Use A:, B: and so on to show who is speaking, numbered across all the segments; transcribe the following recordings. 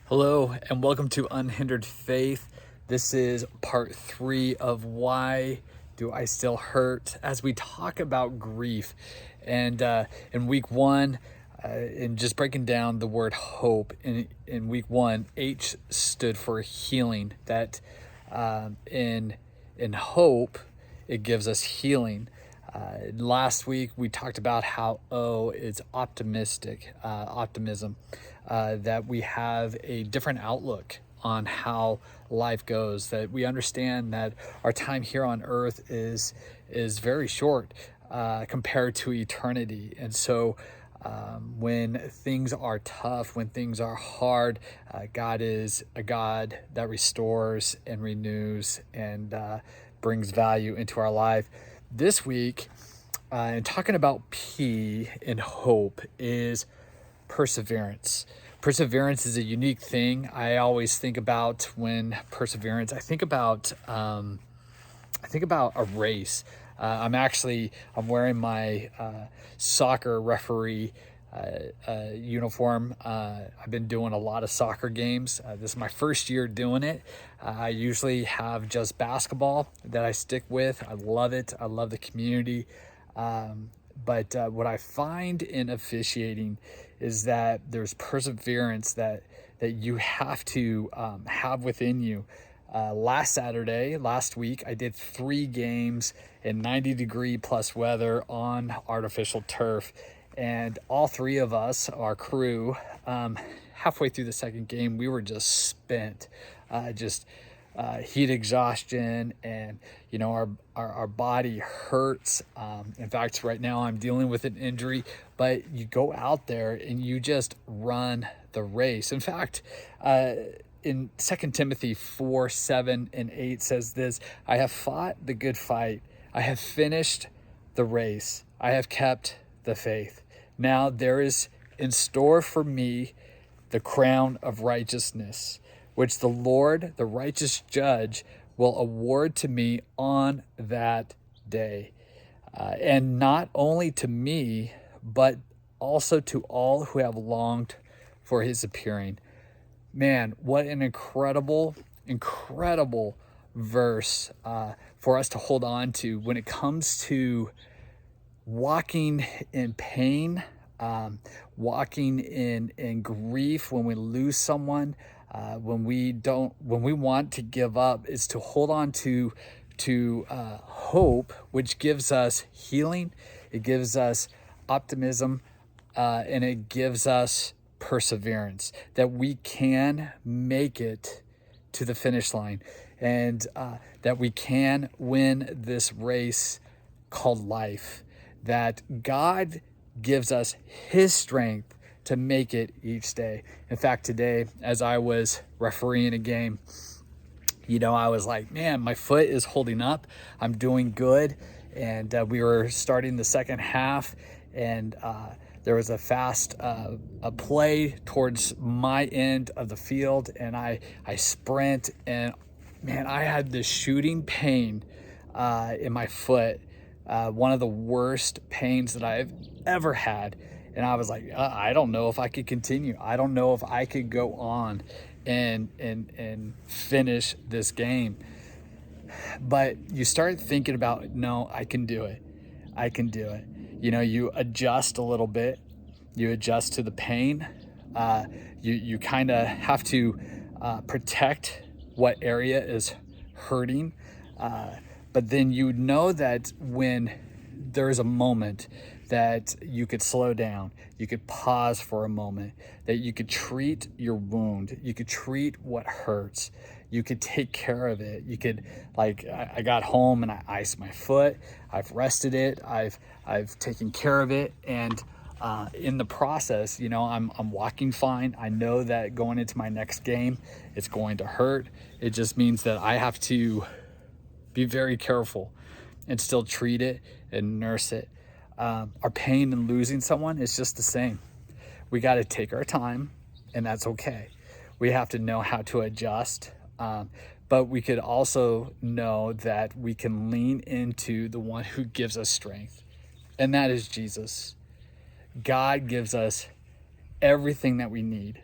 A: Hello and welcome to Unhindered Faith. This is part 3 of Why Do I Still Hurt? As we talk about grief. And in week 1, and just breaking down the word hope, in week 1, H stood for healing. That in hope, it gives us healing. Last week we talked about how O is optimism, that we have a different outlook on how life goes, that we understand that our time here on earth is very short compared to eternity. And so when things are tough, when things are hard, God is a God that restores and renews and brings value into our life. This week, and talking about P in hope, is perseverance. Perseverance is a unique thing. I always think about when perseverance. I think about a race. I'm wearing my soccer referee uniform. I've been doing a lot of soccer games. This is my first year doing it. I usually have just basketball that I stick with. I love it. I love the community. But what I find in officiating is that there's perseverance that you have to have within you. Last week, I did 3 games in 90-degree plus weather on artificial turf. And all 3 of us, our crew, halfway through the second game, we were just spent, heat exhaustion, and our body hurts. In fact, right now I'm dealing with an injury, but you go out there and you just run the race. In fact, in 2 Timothy 4, 7, and 8 says this: I have fought the good fight. I have finished the race. I have kept the faith. Now there is in store for me the crown of righteousness, which the Lord, the righteous judge, will award to me on that day. And not only to me, but also to all who have longed for his appearing. Man, what an incredible verse for us to hold on to when it comes to walking in pain, walking in grief, when we lose someone, when we want to give up, is to hold on to hope, which gives us healing, it gives us optimism, and it gives us perseverance, that we can make it to the finish line, and that we can win this race called life, that God gives us his strength to make it each day. In fact, today, as I was refereeing a game, I was like, man, my foot is holding up. I'm doing good. And we were starting the second half, and there was a fast a play towards my end of the field, and I sprint, and man, I had this shooting pain in my foot, one of the worst pains that I've ever had. And I was like, I don't know if I could continue. I don't know if I could go on and finish this game. But you start thinking about, no, I can do it. I can do it. You adjust a little bit. You adjust to the pain. You kind of have to protect what area is hurting. But then that when there's a moment that you could slow down, you could pause for a moment, that you could treat your wound, you could treat what hurts, you could take care of it. You could, I got home and I iced my foot, I've rested it, I've taken care of it, and in the process, I'm walking fine. I know that going into my next game, it's going to hurt. It just means that I have to be very careful and still treat it and nurse it. Our pain in losing someone is just the same. We got to take our time, and that's okay. We have to know how to adjust, but we could also know that we can lean into the one who gives us strength, and that is Jesus. God gives us everything that we need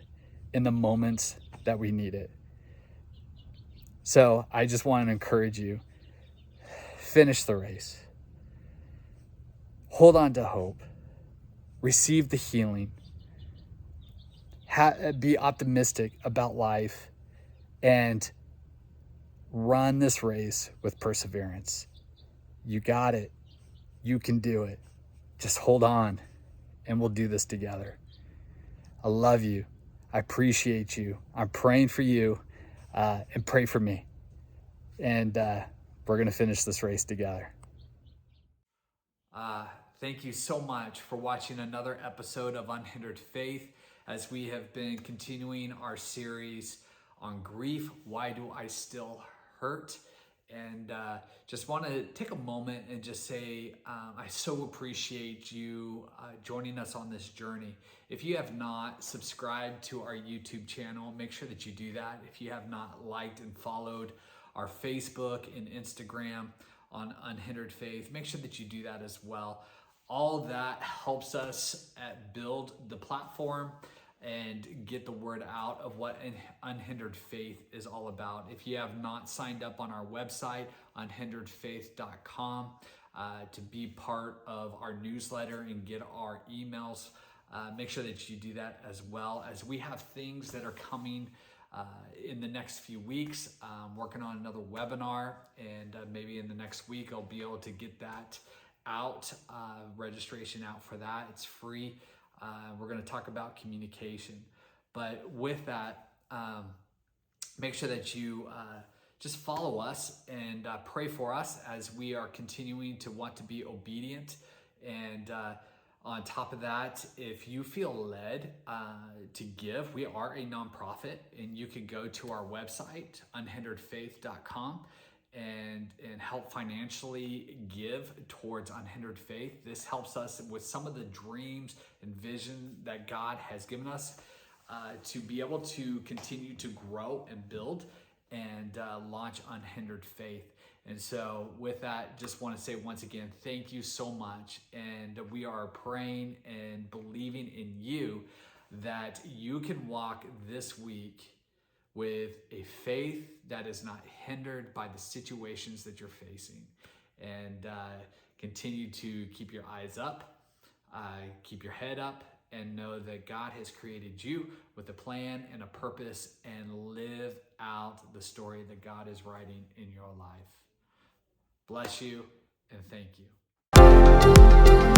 A: in the moments that we need it. So I just want to encourage you, finish the race. Hold on to hope. Receive the healing. Be optimistic about life and run this race with perseverance. You got it. You can do it. Just hold on and we'll do this together. I love you. I appreciate you. I'm praying for you and pray for me. And we're going to finish this race together. Thank you so much for watching another episode of Unhindered Faith as we have been continuing our series on grief. Why do I still hurt? And just want to take a moment and just say, I so appreciate you joining us on this journey. If you have not subscribed to our YouTube channel, make sure that you do that. If you have not liked and followed our Facebook and Instagram on Unhindered Faith, make sure that you do that as well. All of that helps us build the platform and get the word out of what Unhindered Faith is all about. If you have not signed up on our website, unhinderedfaith.com, to be part of our newsletter and get our emails, make sure that you do that as well, as we have things that are coming in the next few weeks. Working on another webinar, and maybe in the next week I'll be able to get that out, registration out for that. It's free. We're going to talk about communication. But with that, make sure that you just follow us and pray for us as we are continuing to want to be obedient. And on top of that, if you feel led to give, we are a nonprofit, and you can go to our website, unhinderedfaith.com, and help financially give towards Unhindered Faith. This helps us with some of the dreams and vision that God has given us to be able to continue to grow and build and launch Unhindered Faith. And so with that, just want to say once again, thank you so much. And we are praying and believing in you that you can walk this week with a faith that is not hindered by the situations that you're facing, and continue to keep your eyes up, keep your head up, and know that God has created you with a plan and a purpose, and live out the story that God is writing in your life. Bless you and thank you.